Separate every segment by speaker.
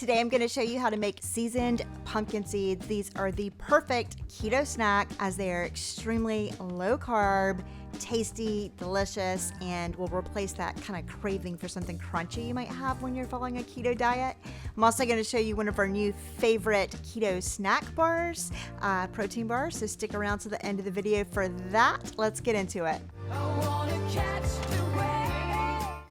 Speaker 1: Today I'm going to show you how to make seasoned pumpkin seeds. These are the perfect keto snack as they are extremely low carb, tasty, delicious, and will replace that kind of craving for something crunchy you might have when you're following a keto diet. I'm also going to show you one of our new favorite keto snack bars, protein bars, so stick around to the end of the video for that. Let's get into it.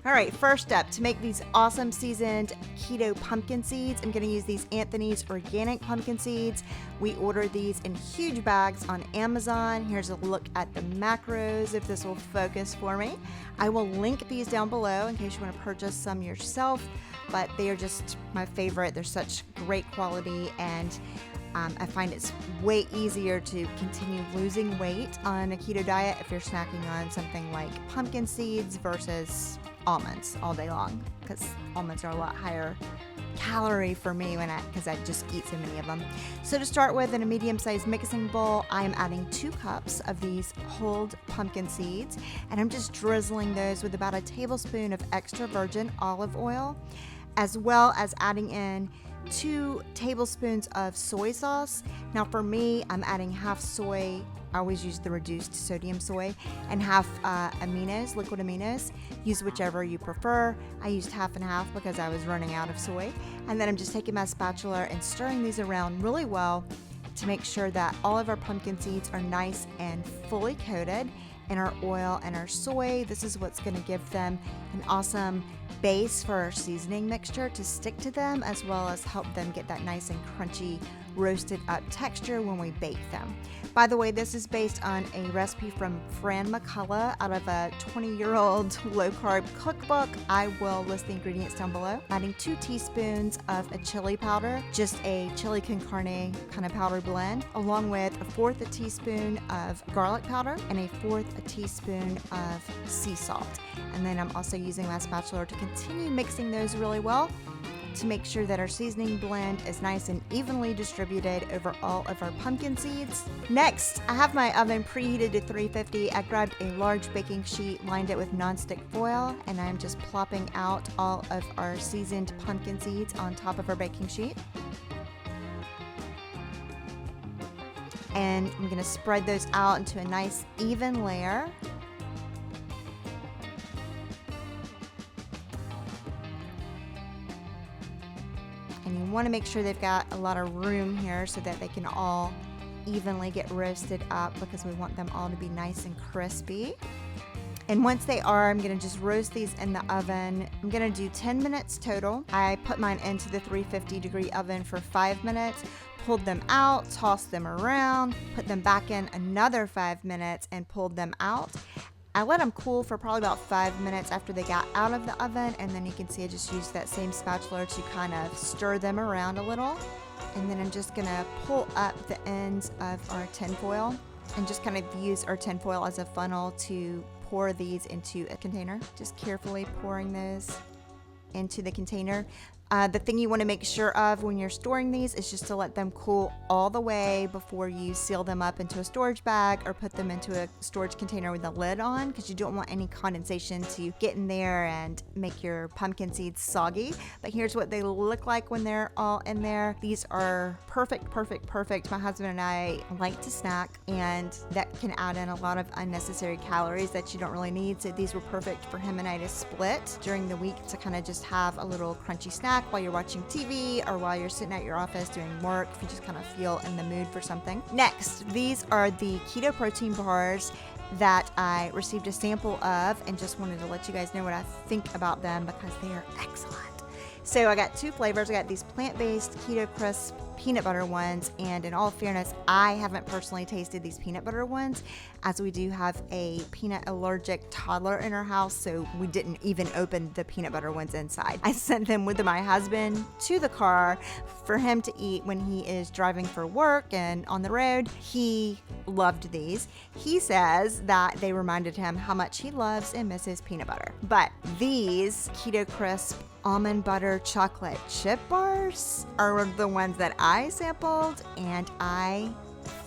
Speaker 1: All right, first up, to make these awesome seasoned keto pumpkin seeds, I'm going to use these Anthony's organic pumpkin seeds. We ordered these in huge bags on Amazon. Here's a look at the macros, if this will focus for me. I will link these down below in case you want to purchase some yourself, but they are just my favorite. They're such great quality, and I find it's way easier to continue losing weight on a keto diet if you're snacking on something like pumpkin seeds versus almonds all day long, because almonds are a lot higher calorie for me because I just eat so many of them. So to start with, in a medium-sized mixing bowl, I am adding 2 cups of these whole pumpkin seeds, and I'm just drizzling those with about a tablespoon of extra virgin olive oil, as well as adding in 2 tablespoons of soy sauce. Now for me, I'm adding half soy. I always use the reduced sodium soy, and half aminos, liquid aminos. Use whichever you prefer. I used half and half because I was running out of soy. And then I'm just taking my spatula and stirring these around really well to make sure that all of our pumpkin seeds are nice and fully coated in our oil and our soy. This is what's going to give them an awesome base for our seasoning mixture to stick to them, as well as help them get that nice and crunchy roasted up texture when we bake them. By the way, this is based on a recipe from Fran McCulloughs out of a 20-year-old low carb cookbook. I will list the ingredients down below. Adding 2 teaspoons of a chili powder, just a chili con carne kind of powder blend, along with 1/4 teaspoon of garlic powder and 1/4 teaspoon of sea salt. And then I'm also using my spatula to continue mixing those really well to make sure that our seasoning blend is nice and evenly distributed over all of our pumpkin seeds. Next, I have my oven preheated to 350. I grabbed a large baking sheet, lined it with nonstick foil, and I'm just plopping out all of our seasoned pumpkin seeds on top of our baking sheet. And I'm going to spread those out into a nice even layer. And you want to make sure they've got a lot of room here so that they can all evenly get roasted up, because we want them all to be nice and crispy. And once they are, I'm going to just roast these in the oven. I'm going to do 10 minutes total. I put mine into the 350-degree oven for 5 minutes, pulled them out, tossed them around, put them back in another 5 minutes, and pulled them out. I let them cool for probably about 5 minutes after they got out of the oven, and then you can see I just used that same spatula to kind of stir them around a little. And then I'm just gonna pull up the ends of our tinfoil and just kind of use our tinfoil as a funnel to pour these into a container. Just carefully pouring those into the container. The thing you want to make sure of when you're storing these is just to let them cool all the way before you seal them up into a storage bag or put them into a storage container with a lid on, because you don't want any condensation to get in there and make your pumpkin seeds soggy. But here's what they look like when they're all in there. These are perfect. My husband and I like to snack, and that can add in a lot of unnecessary calories that you don't really need. So these were perfect for him and I to split during the week to kind of just have a little crunchy snack while you're watching TV or while you're sitting at your office doing work, if you just kind of feel in the mood for something. Next, these are the keto protein bars that I received a sample of, and just wanted to let you guys know what I think about them because they are excellent. So I got 2 flavors. I got these plant-based Keto Krisp peanut butter ones, and in all fairness, I haven't personally tasted these peanut butter ones, as we do have a peanut allergic toddler in our house, so we didn't even open the peanut butter ones inside. I sent them with my husband to the car for him to eat when he is driving for work and on the road. He loved these. He says that they reminded him how much he loves and misses peanut butter. But these Keto Krisp almond butter chocolate chip bars are the ones that I sampled, and I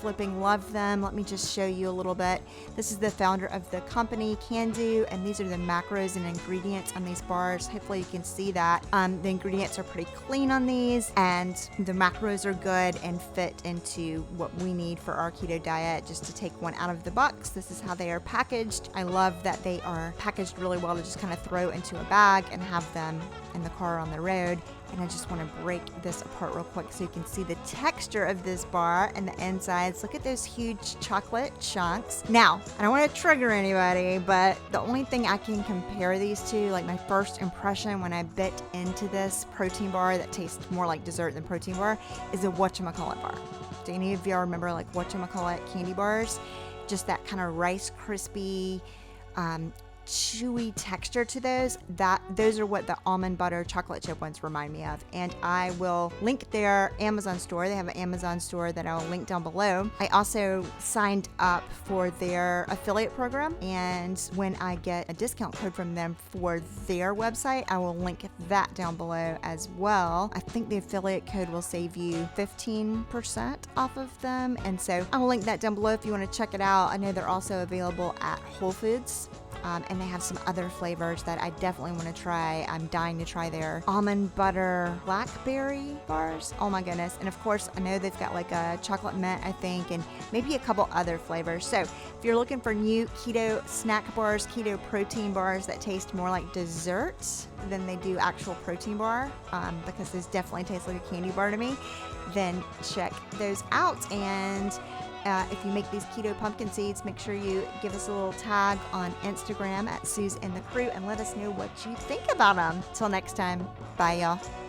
Speaker 1: flipping love them. Let me just show you a little bit. This is the founder of the company, Cando, and these are the macros and ingredients on these bars. Hopefully you can see that. The ingredients are pretty clean on these, and the macros are good and fit into what we need for our keto diet. Just to take one out of the box, this is how they are packaged. I love that they are packaged really well to just kind of throw into a bag and have them in the car on the road. And I just want to break this apart real quick so you can see the texture of this bar and the insides. Look at those huge chocolate chunks. Now, I don't want to trigger anybody, but the only thing I can compare these to, like my first impression when I bit into this protein bar that tastes more like dessert than protein bar, is a whatchamacallit bar. Do any of y'all remember like whatchamacallit candy bars? Just that kind of Rice Krispie, chewy texture to those. Those are what the almond butter chocolate chip ones remind me of. And I will link their Amazon store. They have an Amazon store that I'll link down below. I also signed up for their affiliate program, and when I get a discount code from them for their website, I will link that down below as well. I think the affiliate code will save you 15% off of them, and so I will link that down below if you want to check it out. I know they're also available at Whole Foods. And they have some other flavors that I definitely want to try. I'm dying to try their almond butter blackberry bars. Oh my goodness. And of course, I know they've got like a chocolate mint, I think, and maybe a couple other flavors. So if you're looking for new keto snack bars, keto protein bars that taste more like desserts than they do actual protein bar, because those definitely taste like a candy bar to me, then check those out. And if you make these keto pumpkin seeds, make sure you give us a little tag on Instagram at Suze and the Crew and let us know what you think about them. Till next time, bye y'all.